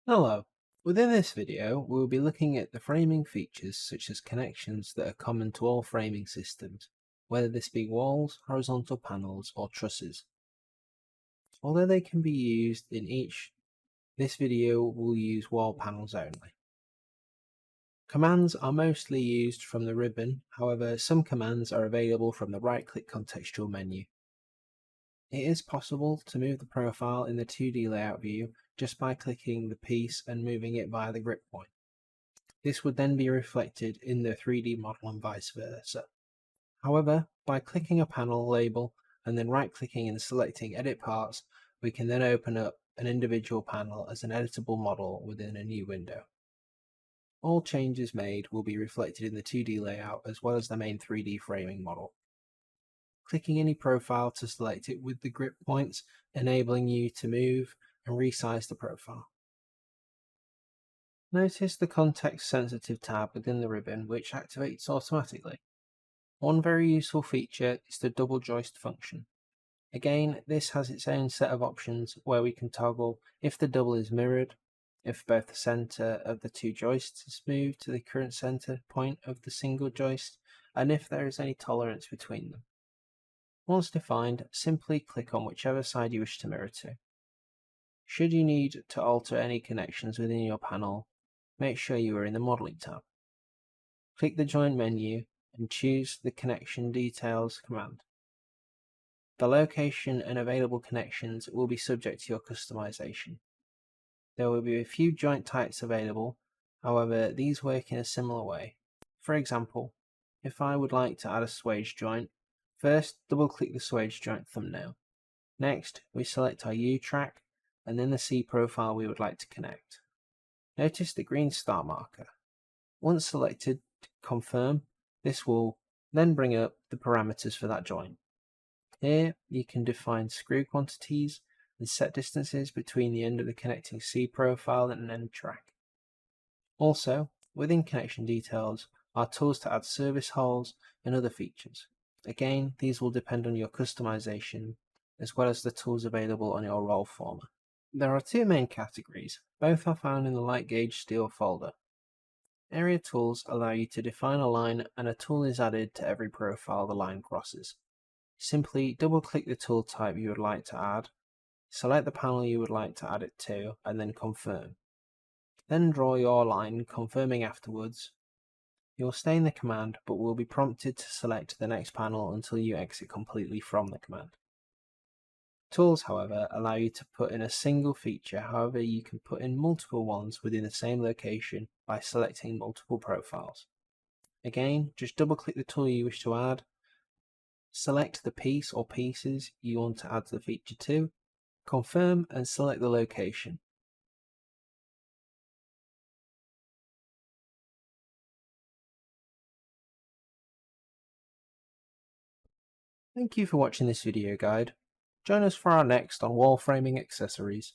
Hello. Within this video, we will be looking at the framing features such as connections that are common to all framing systems, whether this be walls, horizontal panels, or trusses. Although they can be used in each, this video will use wall panels only. Commands are mostly used from the ribbon, however some commands are available from the right-click contextual menu. It is possible to move the profile in the 2D layout view just by clicking the piece and moving it via the grip point. This would then be reflected in the 3D model and vice versa. However, by clicking a panel label and then right-clicking and selecting Edit Parts, we can then open up an individual panel as an editable model within a new window. All changes made will be reflected in the 2D layout as well as the main 3D framing model. Clicking any profile to select it with the grip points, enabling you to move and resize the profile. Notice the context sensitive tab within the ribbon which activates automatically. One very useful feature is the double joist function. Again, this has its own set of options where we can toggle if the double is mirrored, if both the center of the two joists is moved to the current center point of the single joist, and if there is any tolerance between them. Once defined, simply click on whichever side you wish to mirror to. Should you need to alter any connections within your panel, make sure you are in the Modeling tab. Click the Joint menu and choose the Connection Details command. The location and available connections will be subject to your customization. There will be a few joint types available, however these work in a similar way. For example, if I would like to add a swage joint, first double click the swage joint thumbnail. Next, we select our U track and then the C profile we would like to connect. Notice the green star marker. Once selected, confirm. This will then bring up the parameters for that joint. Here you can define screw quantities and set distances between the end of the connecting C profile and an end track. Also, within connection details are tools to add service holes and other features. Again, these will depend on your customization as well as the tools available on your roll former. There are two main categories, both are found in the light gauge steel folder. Area tools allow you to define a line and a tool is added to every profile the line crosses. Simply double click the tool type you would like to add, select the panel you would like to add it to, and then confirm. Then draw your line, confirming afterwards. You will stay in the command but will be prompted to select the next panel until you exit completely from the command. Tools, however, allow you to put in a single feature, however you can put in multiple ones within the same location by selecting multiple profiles. Again, just double click the tool you wish to add, select the piece or pieces you want to add the feature to, confirm and select the location. Thank you for watching this video guide. Join us for our next on wall framing accessories.